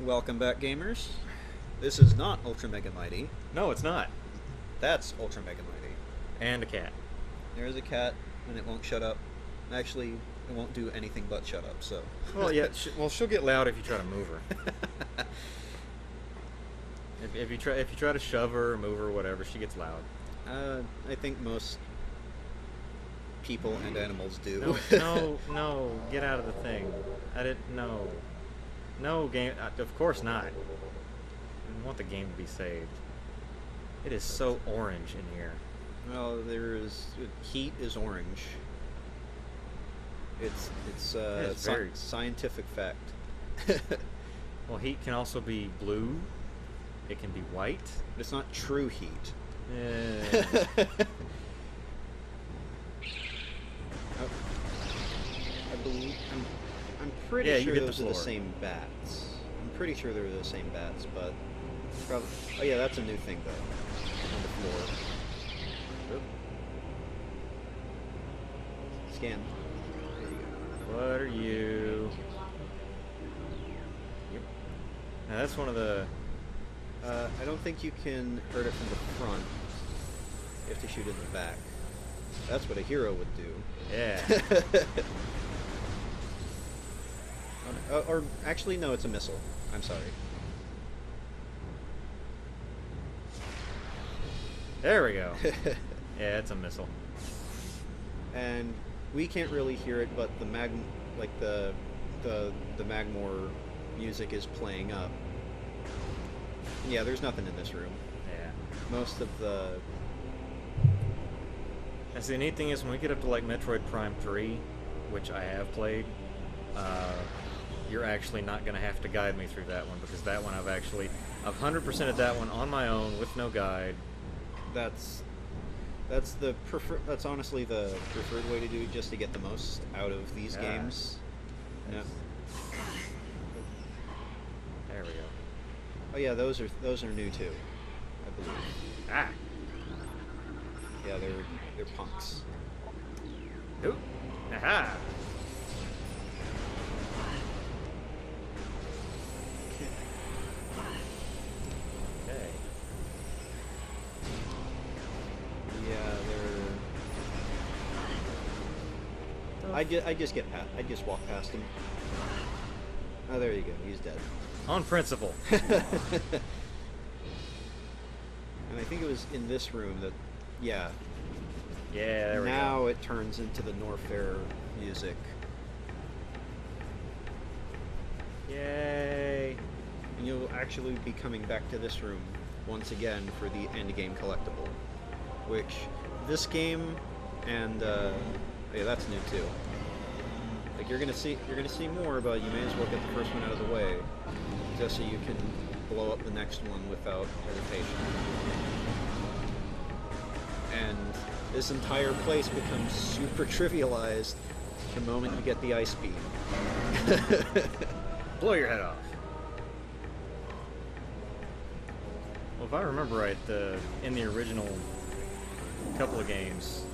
Welcome back, gamers. This is not ultramegamighty. No, it's not. That's ultramegamighty. And a cat. There is a cat, and it won't shut up. Actually, it won't do anything but shut up. So. Well, yeah. She'll get loud if you try to move her. if you try to shove her or move her or whatever, she gets loud. I think most people and animals do. No, get out of the thing. I didn't know. No game. Of course not. I want the game to be saved. It is so orange in here. Well, heat is orange. It's very scientific fact. Well, heat can also be blue. It can be white. But it's not true heat. I believe I'm pretty sure those are the same bats. I'm pretty sure they're the same bats, but probably. Oh yeah, that's a new thing though. On the floor. Oop. Scan. There you go. What are you? Yep. Now that's one of the. I don't think you can hurt it from the front. You have to shoot in the back. That's what a hero would do. Yeah. Or actually, no, it's a missile. I'm sorry. There we go. Yeah, it's a missile. And we can't really hear it, but the Magmor music is playing up. Yeah, there's nothing in this room. Yeah. Most of the. And see, the neat thing is when we get up to like Metroid Prime 3, which I have played, you're actually not going to have to guide me through that one, because that one I've 100%ed that one on my own with no guide. That's honestly the preferred way to do it, just to get the most out of these games. Yeah. There we go. Oh yeah, those are new too, I believe. Ah. Yeah, they're punks. Ooh. Aha. Okay. Yeah, I just walk past him. Oh, there you go. He's dead. On principle. And I think it was in this room that, yeah. Yeah, there we go. Now it turns into the Norfair music. Yay. And you'll actually be coming back to this room once again for the end game collectible, which this game and yeah, that's new too. Like you're gonna see more, but you may as well get the first one out of the way, just so you can blow up the next one without hesitation. And this entire place becomes super trivialized the moment you get the ice beam. Blow your head off. Well, if I remember right, in the original couple of games,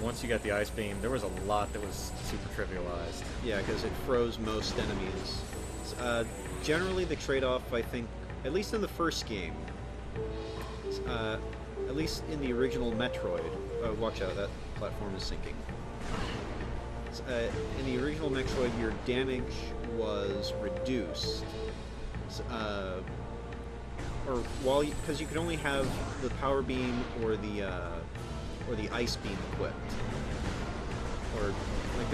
once you got the ice beam, there was a lot that was super trivialized. Yeah, because it froze most enemies. Generally, the trade-off, I think, at least in the first game, at least in the original Metroid, watch out, that platform is sinking. In the original Metroid, your damage was reduced, because you could only have the power beam or the ice beam equipped, or like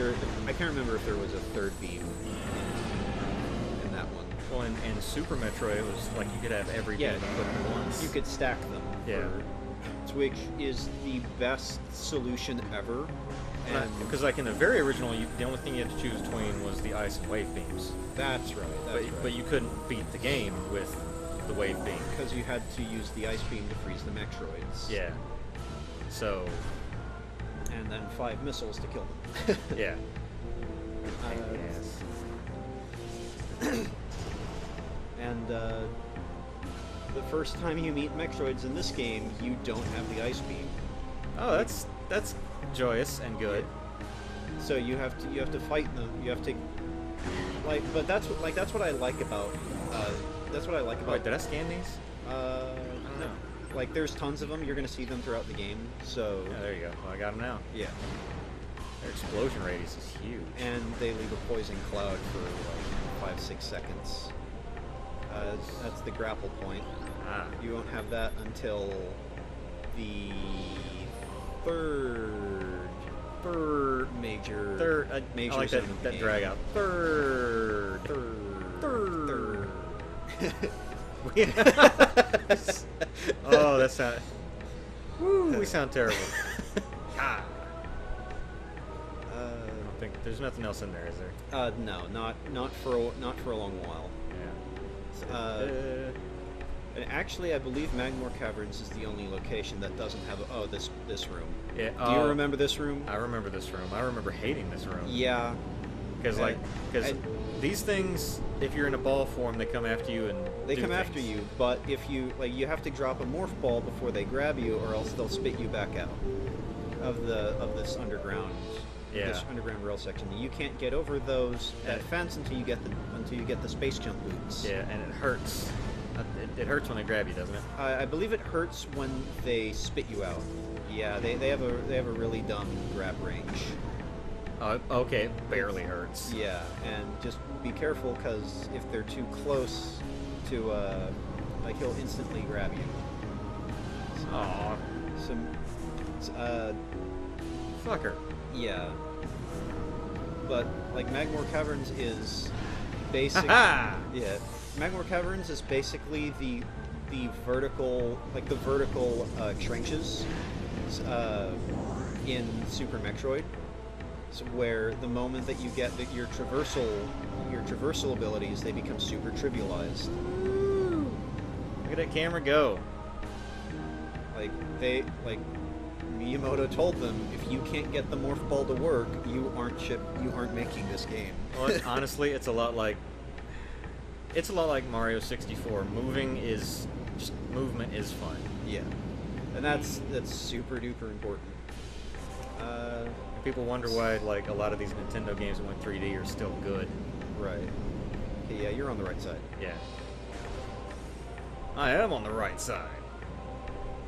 I can't remember if there was a third beam in that one. Well, in Super Metroid, it was like you could have every beam equipped at once. You could stack them. Yeah. Which is the best solution ever. And because like in the very original, the only thing you had to choose between was the ice and wave beams. That's right. But you couldn't beat the game with the wave beam. Because you had to use the ice beam to freeze the Metroids. Yeah. So. And then 5 missiles to kill them. Yeah. And the first time you meet Metroids in this game, you don't have the ice beam. Oh, that's joyous and good. So you have to fight them. You have to but that's what I like about That's what I like about. Wait, did I scan these? No. know. Like, there's tons of them. You're gonna see them throughout the game. So. Yeah, there you go. Well, I got them now. Yeah. Their explosion radius is huge. And they leave a poison cloud for like 5-6 seconds. That's the grapple point. Ah. You won't have that until the third major I like zone of the that game. drag out. Third. Oh, that sound. Woo, we sound terrible. Ah. I don't think there's nothing else in there, is there? No, not for a long while. Yeah. And actually, I believe Magmore Caverns is the only location that doesn't have this room. Yeah. Do you remember this room? I remember this room. I remember hating this room. Yeah. Because these things, if you're in a ball form, they come after you and they do come things. after you. But if you you have to drop a morph ball before they grab you, or else they'll spit you back out of this underground. Yeah. This underground rail section. You can't get over that fence until you get the space jump boots. Yeah, and it hurts. It hurts when they grab you, doesn't it? I believe it hurts when they spit you out. Yeah, they have a really dumb grab range. Oh, okay, it barely hurts. Yeah, and just be careful because if they're too close to he'll instantly grab you. Aw. Fucker. Yeah. But like Magmore Caverns is basic. Ha-ha! Yeah. Magmore Caverns is basically the vertical trenches in Super Metroid. So where the moment that you get your traversal abilities, they become super trivialized. Look at that camera go. Like Miyamoto told them, if you can't get the morph ball to work, you aren't making this game. Well, honestly, it's a lot like Mario 64. Movement is fun. Yeah, and that's super duper important. People wonder why like a lot of these Nintendo games that went 3D are still good. Right. Okay, yeah, you're on the right side. Yeah. I am on the right side.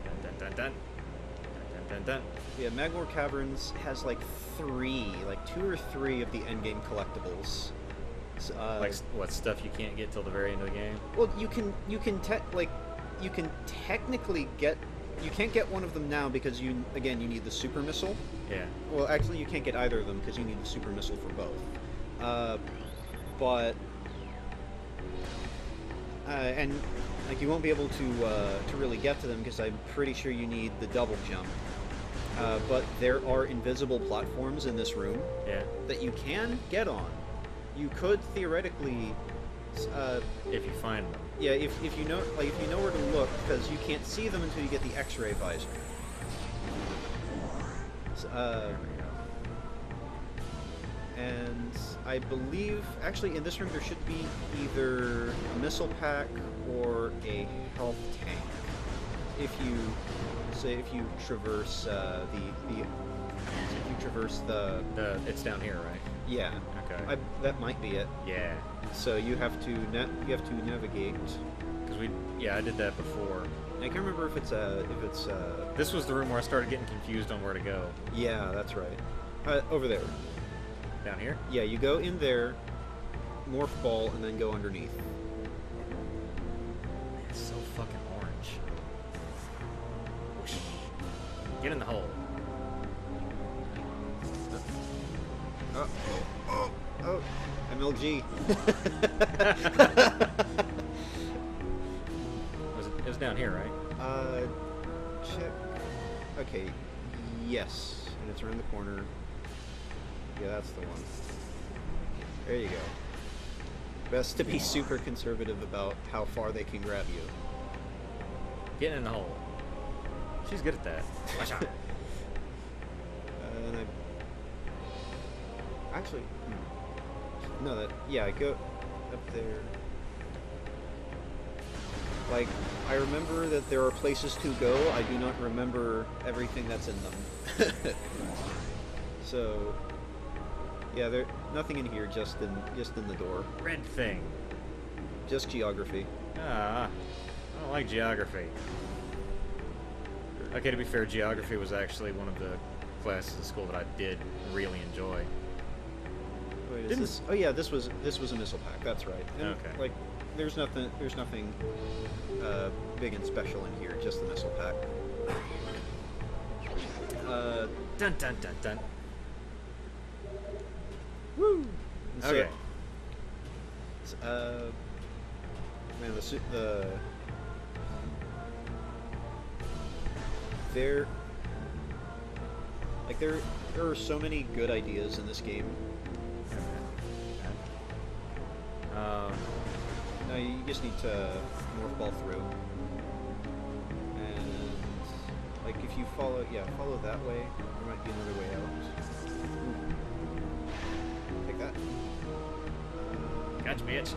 Dun, dun, dun, dun. Dun, dun, dun. Yeah, Magmore Caverns has like 2 or 3 of the endgame collectibles. Like what stuff you can't get till the very end of the game? Well, you can technically get. You can't get one of them now because you need the super missile. Yeah. Well, actually, you can't get either of them because you need the super missile for both. And like you won't be able to really get to them because I'm pretty sure you need the double jump. But there are invisible platforms in this room. Yeah. That you can get on. You could theoretically. If you find them. Yeah, if you know where to look, because you can't see them until you get the X-ray visor. There we go. And I believe, actually, in this room there should be either a missile pack or a health tank. If you traverse the It's down here, right? yeah. Okay. That might be it. Yeah. So you have to navigate. Because I did that before. I can't remember if it's This was the room where I started getting confused on where to go. yeah, that's right. Over there. Down here? Yeah, you go in there, morph ball, and then go underneath. It's so fucking orange. Whoosh. Get in the hole. Oh, MLG. It was down here, right? Check. Okay, yes, and it's around the corner. Yeah, that's the one. There you go. Best to be super conservative about how far they can grab you. Get in the hole. She's good at that. Watch out. And actually, no, I go up there. Like, I remember that there are places to go. I do not remember everything that's in them. So, yeah, nothing in here. Just in the door. Red thing. just geography. Ah, I don't like geography. Okay, to be fair, geography was actually one of the classes in school that I did really enjoy. Wait, is this? Oh yeah, this was a missile pack. That's right. And, Okay. Like, there's nothing big and special in here. Just the missile pack. Dun dun dun dun. Woo. And so, Okay. Man, there are so many good ideas in this game. No, you just need to morph ball through, and like if you follow that way, there might be another way out. Ooh. Take that. Gotcha, bitch.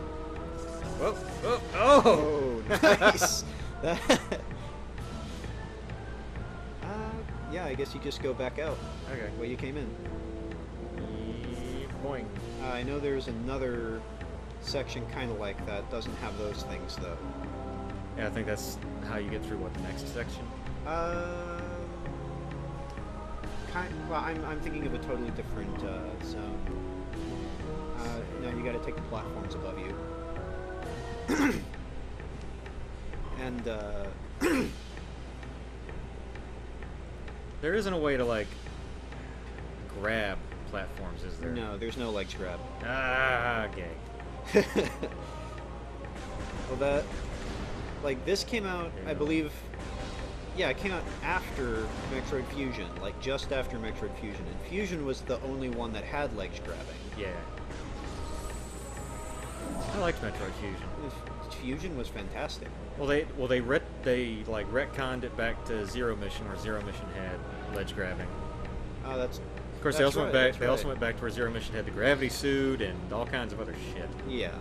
Whoa, whoa, oh! Oh, nice. Yeah, I guess you just go back out. Okay. Way you came in. Boing. I know there's another section kind of like that. Doesn't have those things though. Yeah, I think that's how you get through what the next section. Well, I'm thinking of a totally different zone. No, you got to take the platforms above you. And There isn't a way to like grab platforms, is there? no, there's no legs grab. Ah, gay. Well, this came out, There you I go. believe. Yeah, it came out after Metroid Fusion, like just after Metroid Fusion, and Fusion was the only one that had legs grabbing. Yeah. I liked Metroid Fusion. Fusion was fantastic. Well, they like retconned it back to Zero Mission, where Zero Mission had ledge grabbing. Oh, that's. Of course, That's they also right, went back. that's They also right. went back to where Zero Mission had the gravity suit and all kinds of other shit. Yeah,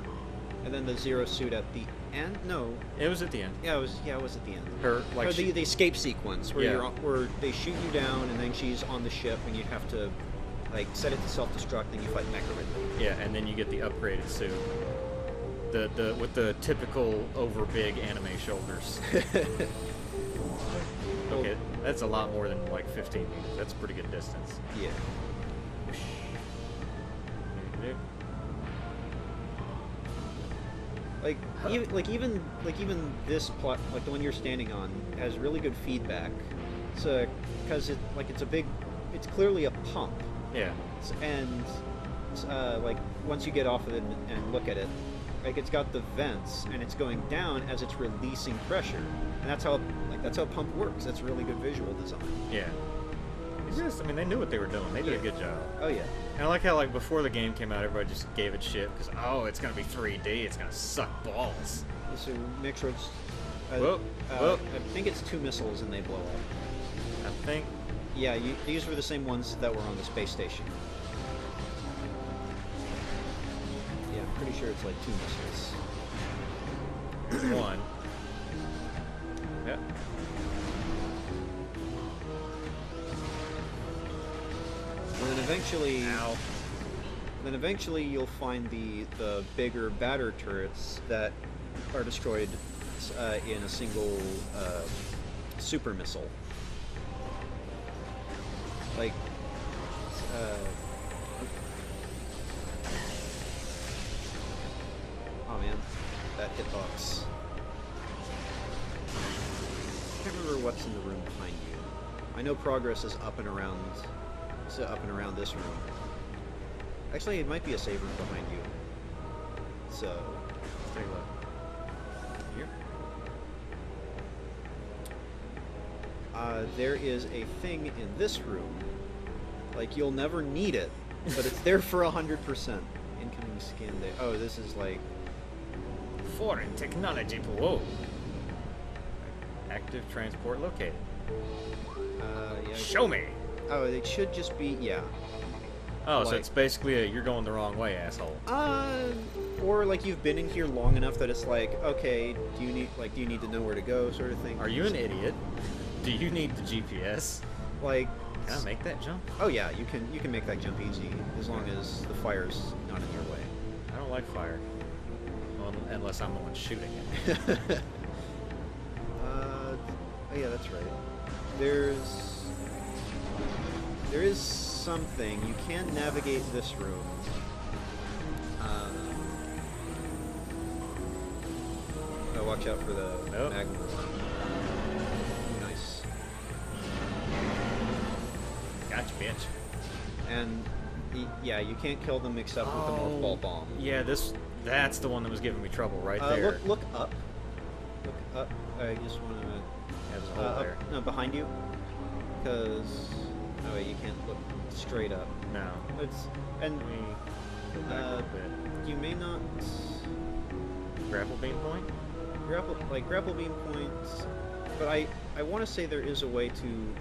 and then the Zero suit at the end. No, It was at the end. yeah, it was at the end. Her like Or she, the escape sequence where Yeah. where they shoot you down and then she's on the ship and you have to like set it to self-destruct and you fight Metroid. yeah, and then you get the upgraded suit. The with the typical over big anime shoulders. Okay, that's a lot more than like 15 meters. That's a pretty good distance. Yeah. Like even this plot, like the one you're standing on, has really good feedback. So because it's clearly a pump, Yeah. and like once you get off of it and look at it, like it's got the vents and it's going down as it's releasing pressure, and that's how a pump works. That's really good visual design. Yeah. I mean, they knew what they were doing. They did a Yeah. good job. Oh yeah. And I like how, like, before the game came out, everybody just gave it shit because, oh, it's gonna be 3D. It's gonna suck balls. So Metroid's. Whoa, whoa. I think it's 2 missiles and they blow up. I think. Yeah, these were the same ones that were on the space station. Yeah, I'm pretty sure it's like 2 missiles. One. Yep. And Ow. then eventually you'll find the bigger batter turrets that are destroyed in a single super missile. Like, oh man, that hitbox. I can't remember what's in the room behind you. I know progress is up and around. Up and around this room. Actually, it might be a save room behind you. So, Let's take a look. Here. there is a thing in this room. Like, you'll never need it, but it's there for 100%. Incoming scan day. Oh, this is like. Foreign technology. Whoa. Active transport located. Yeah. Show me. Oh, it should just be, yeah. Oh, so Like- it's basically a you're going the wrong way, asshole. Or like you've been in here long enough that it's like, okay, do you need to know where to go, sort of thing. Are you an idiot? Do you need the GPS? Like, Can I make that jump? oh yeah, you can make that jump easy as long as the fire's not in your way. I don't like fire. Well, unless I'm the one shooting it. Oh yeah, that's right. There is something. You can navigate this room. Oh, watch out for the magma. Nice. Gotcha, bitch. And yeah, you can't kill them except with the morph ball bomb. Yeah, that's the one that was giving me trouble right there. Look up. Look up. I just want to. Yeah, there's a hole there. No, behind you. Because no way, you can't look straight up. No. And Let me go back a little bit. you may not Grapple beam point? grapple beam points, but I want to say there is a way to.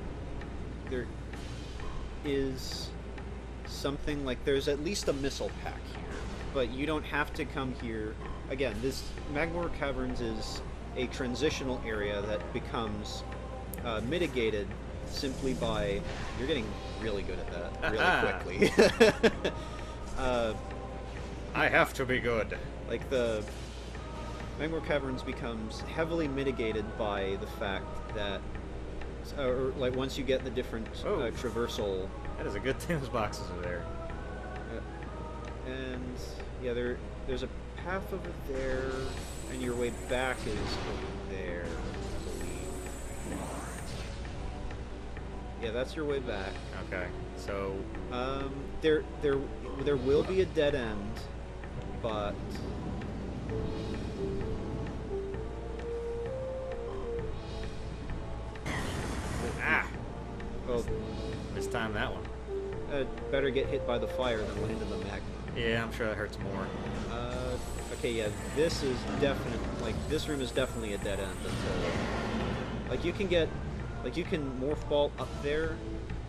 There is something like there's at least a missile pack here, but you don't have to come here. Again, this Magmor Caverns is a transitional area that becomes mitigated simply by. You're getting really good at that really quickly. I have to be good. Like the Magmor Caverns becomes heavily mitigated by the fact that, or like once you get the different traversal. That is a good thing those boxes are there. And yeah, there's a path over there, and your way back is over there, I believe. Yeah, that's your way back. Okay, so there will be a dead end, but well, mistime that one. Better get hit by the fire than land in the magma. Yeah, I'm sure that hurts more. Okay, yeah, this is this room is definitely a dead end until, you can morph ball up there,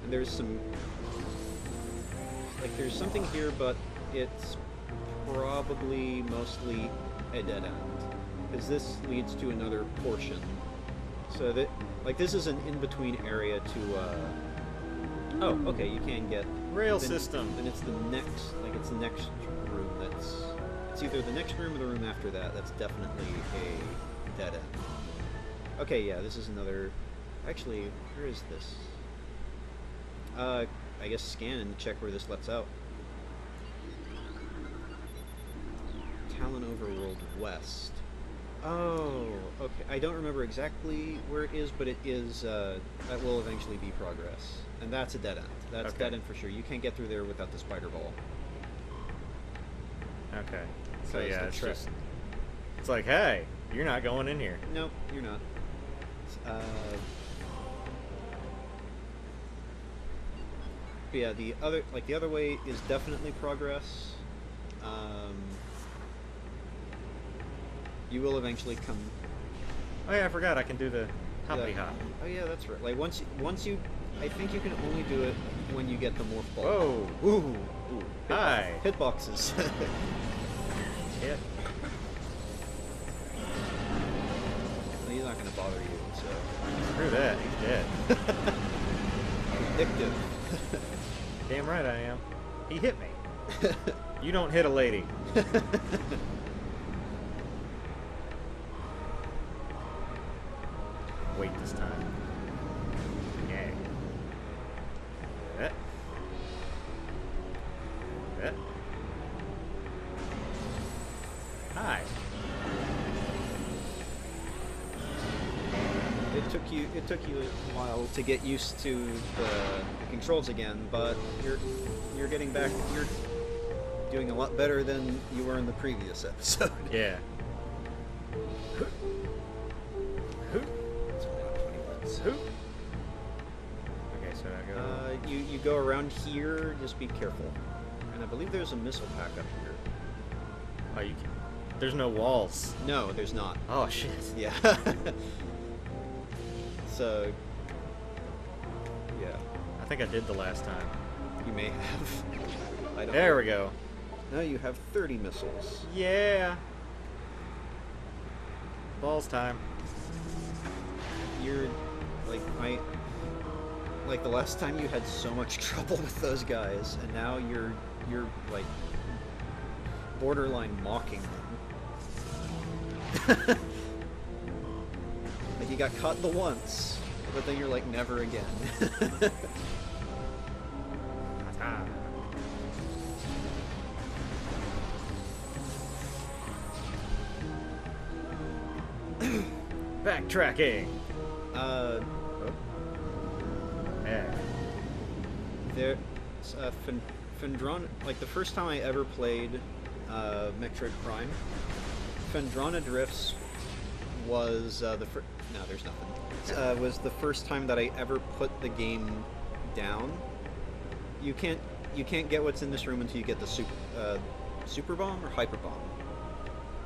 and there's something here, but it's probably mostly a dead end, because this leads to another portion. So that, this is an in-between area to, oh, okay, you can get... Rail system! Then it's the next, it's the next room that's... It's either the next room or the room after that. That's definitely a dead end. Okay, yeah, this is another... Actually, where is this? I guess scan and check where this lets out. Talon Overworld West. Oh, okay. I don't remember exactly where it is, but it is, that will eventually be progress. And that's a dead end. That's dead end for sure. You can't get through there without the spider ball. Okay. So yeah, it's just... It's like, hey, you're not going in here. Nope, you're not. But yeah, the other way is definitely progress. You will eventually come... Oh yeah, I forgot I can do the hoppity hop. Oh yeah, that's right. Once you... I think you can only do it when you get the morph ball. Whoa! Ooh! Hi! Hitboxes. Hit. He's not going to bother you, so... Screw that, he's dead. Addictive. Damn right I am. He hit me. You don't hit a lady. Wait this time. Yeah. That. That. Hi. It took you a while to get used to the controls again, but you're getting back. You're doing a lot better than you were in the previous episode. Yeah. Who? Okay, so I go... you go around here, just be careful. And I believe there's a missile pack up here. Oh, you can... There's no walls. No, there's not. Oh, shit. Yeah. So... Yeah. I think I did the last time. You may have. I don't There know. we go. Now you have 30 missiles. Yeah. Balls time. You're... the last time you had so much trouble with those guys, and now you're borderline mocking them. Like, you got caught the once, but then you're like, never again. Backtracking. uh, Yeah. there, Fendrana, like the first time I ever played Metroid Prime, Fendrana Drifts was no, there's nothing. Was the first time that I ever put the game down. You can't get what's in this room until you get the super bomb or hyper bomb.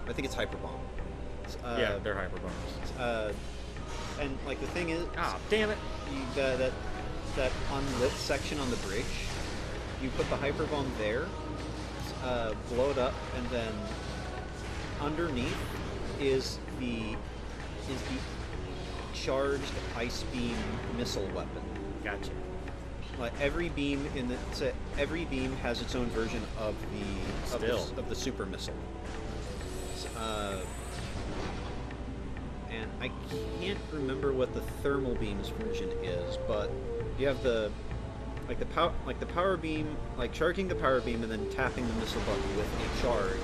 I think it's hyper bomb. Yeah, they're hyper bombs. And like the thing is, Ah, damn it! that unlit section on the bridge, you put the hyper bomb there, blow it up, and then underneath is the charged ice beam missile weapon. Gotcha. Like every beam every beam has its own version of the super missile. And I can't remember what the thermal beam's version is, but you have the power beam, like charging the power beam and then tapping the missile button with a charge.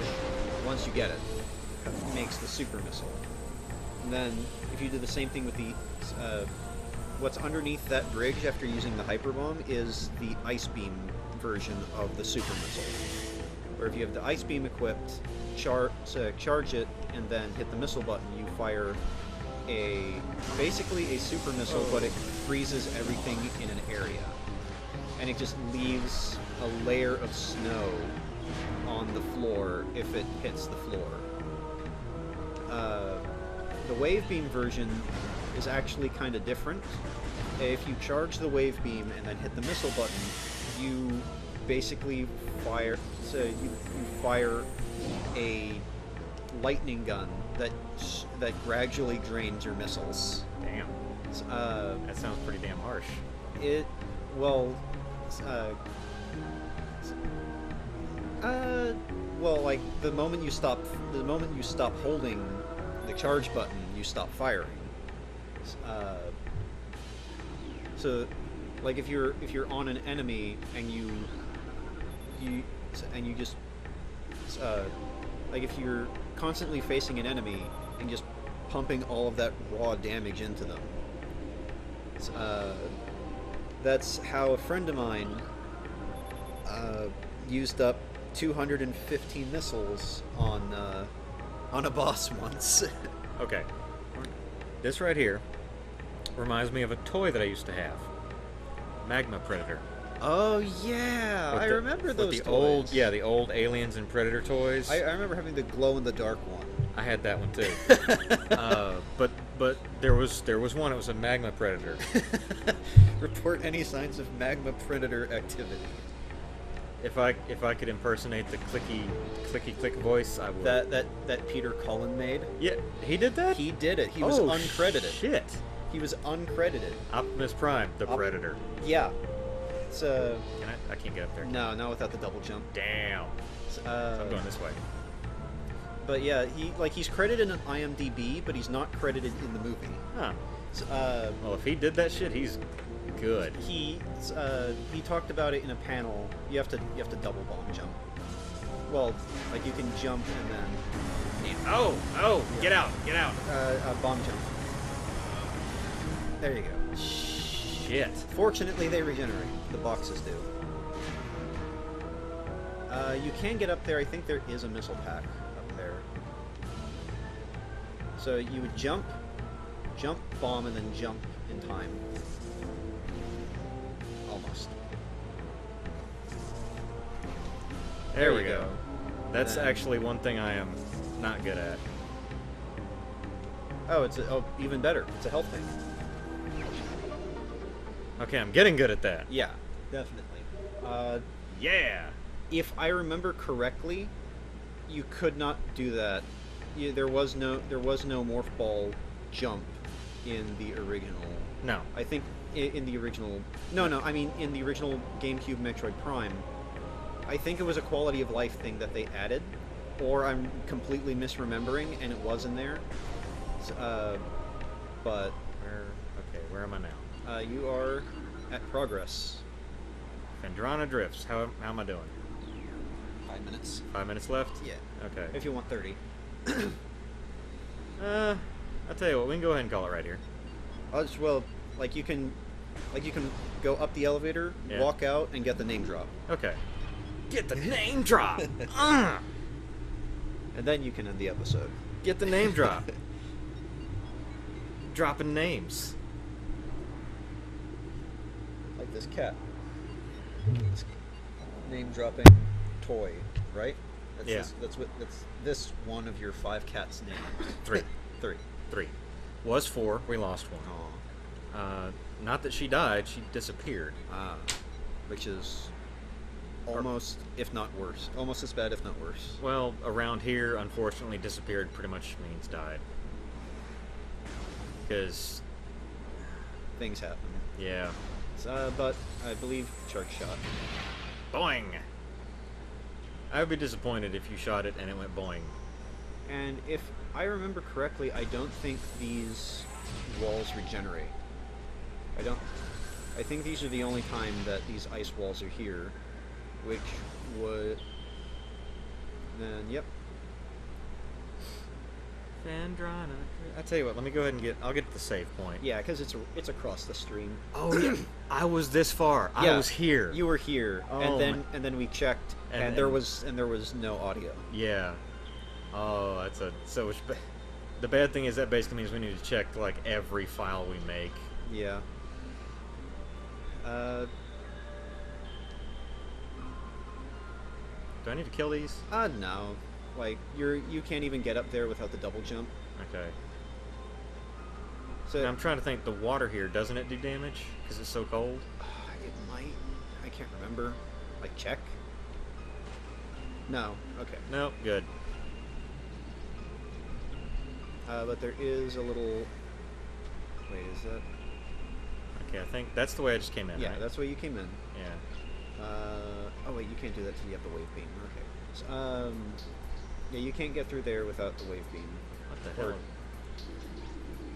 Once you get it, makes the super missile. And then if you do the same thing with the what's underneath that bridge after using the hyper bomb is the ice beam version of the super missile. Where if you have the ice beam equipped, charge it and then hit the missile button, you fire basically a super missile, but it freezes everything in an area, and it just leaves a layer of snow on the floor if it hits the floor. The wave beam version is actually kind of different. If you charge the wave beam and then hit the missile button, you basically fire. So you fire a lightning gun that gradually drains your missiles. Damn. That sounds pretty damn harsh. Well, like the moment you stop holding the charge button, you stop firing. So, like if you're on an enemy and you just like if you're constantly facing an enemy and just pumping all of that raw damage into them. That's how a friend of mine used up 215 missiles on a boss once. Okay. This right here reminds me of a toy that I used to have. Magma Predator. Oh yeah, I remember those toys. The old Aliens and Predator toys. I remember having the glow-in-the-dark one. I had that one too. But there was one. It was a Magma Predator. Report any signs of Magma Predator activity. If I could impersonate the click voice, I would. That Peter Cullen made. Yeah, he did that. He did it. He was uncredited. Shit. He was uncredited. Optimus Prime, the Predator. Yeah. It's I can't get up there. No, not without the double jump. Damn. So I'm going this way. But yeah, he's credited in IMDb, but he's not credited in the movie. Huh. Well, if he did that shit, he's good. He talked about it in a panel. You have to double bomb jump. Well, like you can jump and then. Oh! Yeah. Get out! Bomb jump. There you go. Shit. Fortunately, they regenerate. The boxes do. You can get up there. I think there is a missile pack up there. So you would jump, bomb, and then jump in time. Almost. There we go. That's actually one thing I am not good at. Oh, even better. It's a health thing. Okay, I'm getting good at that. Yeah, definitely. Yeah. If I remember correctly, you could not do that. There was no morph ball jump in the original. No. I think in the original. No. I mean in the original GameCube Metroid Prime. I think it was a quality of life thing that they added, or I'm completely misremembering, and it was in there. But Where am I now? you are at progress. Fendrana Drifts. How am I doing? 5 minutes. 5 minutes left? Yeah. Okay. If you want 30. I'll tell you what, we can go ahead and call it right here. Well, you can go up the elevator, Yeah. walk out, and get the name drop, Okay. Get the name drop! and then you can end the episode. Get the name drop. Dropping names. Like this cat. This name dropping toy, right? That's Yeah. That's this one of your 5 cats' names. 3. 3. Was 4. We lost one. Oh. Not that she died, she disappeared. Which is almost, if not worse. Almost as bad, if not worse. Well, around here, unfortunately, disappeared pretty much means died. Because, Things happen. yeah. But I believe Shark shot. Boing! I would be disappointed if you shot it and it went boing. And if I remember correctly, I don't think these walls regenerate. I think these are the only time that these ice walls are here, which would... Then, yep. Fendrana. I tell you what, let me go ahead and I'll get to the save point. Yeah, because it's across the stream. Oh yeah, I was this far. Yeah, I was here. You were here, Oh, and then we checked, and there was no audio. Yeah. Oh, the bad thing is that basically means we need to check like every file we make. Yeah. Do I need to kill these? No. Like you can't even get up there without the double jump. Okay. So And I'm trying to think. The water here, doesn't it do damage because it's so cold? it might. I can't remember. Like check. No. Okay. No. Good. But there is a little. Wait, is that? Okay, I think that's the way I just came in. Yeah, right? that's why you came in. Yeah. Oh wait, you can't do that till you have the wave beam. Okay. So, yeah, you can't get through there without the wave beam. What the hell?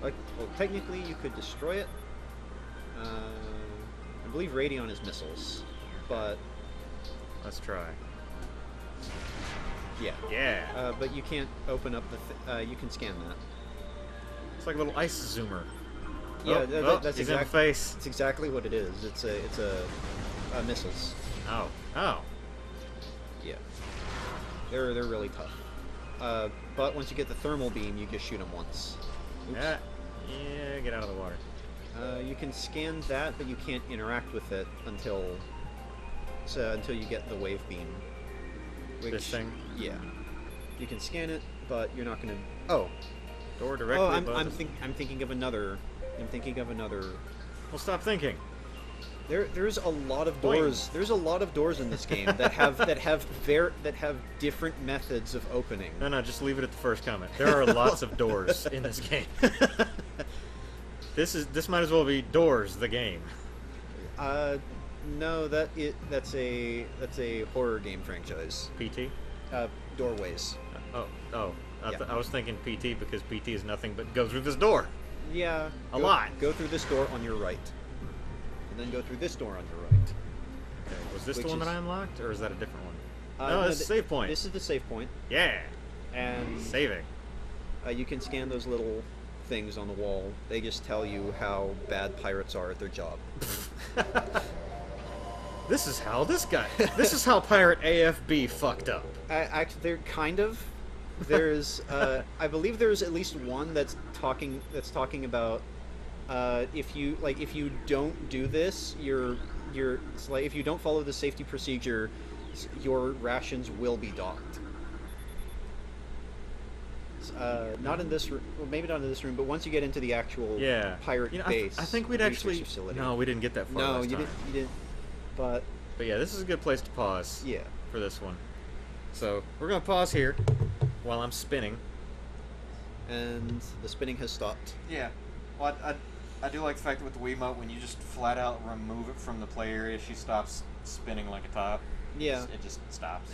Well, technically you could destroy it. I believe Radion is missiles, but Let's try. yeah. Yeah. But you can't open up the. You can scan that. It's like a little ice zoomer. Yeah, that's he's in the face. It's exactly what it is. It's a missiles. Oh. Oh. Yeah. They're really tough. But once you get the thermal beam, you just shoot them once. Oops. Yeah, get out of the water. You can scan that, but you can't interact with it until you get the wave beam. This thing? Yeah. You can scan it, but you're not gonna. Oh. Door directly Oh, above I'm the- I'm thinking of another. I'm thinking of another. Well, stop thinking. There's a lot of Boing. doors. There's a lot of doors in this game that have different methods of opening. No, just leave it at the first comment. There are lots of doors in this game. This might as well be Doors, the game. No, that's a horror game franchise. PT? Doorways. I was thinking PT because PT is nothing but go through this door. Yeah. A lot. Go through this door on your right, and then go through this door on your right. Okay, was this Which the one is- that I unlocked, or is that a different one? No, No, it's a save point. This is the save point, Yeah, and saving. you can scan those little things on the wall. They just tell you how bad pirates are at their job. This is how this is how Pirate AFB fucked up. Actually, they're kind of. There's, I believe there's at least one that's talking about, if you don't do this, it's like if you don't follow the safety procedure, your rations will be docked. Not in this room, well, maybe not in this room, but once you get into the actual pirate base, I think we'd research actually. facility. No, we didn't get that far. No, last you time. didn't. But yeah, this is a good place to pause. Yeah. For this one. So we're gonna pause here while I'm spinning. And the spinning has stopped. Yeah. Well, I do like the fact that with the Wiimote, when you just flat out remove it from the play area, she stops spinning like a top. Yeah. It just stops.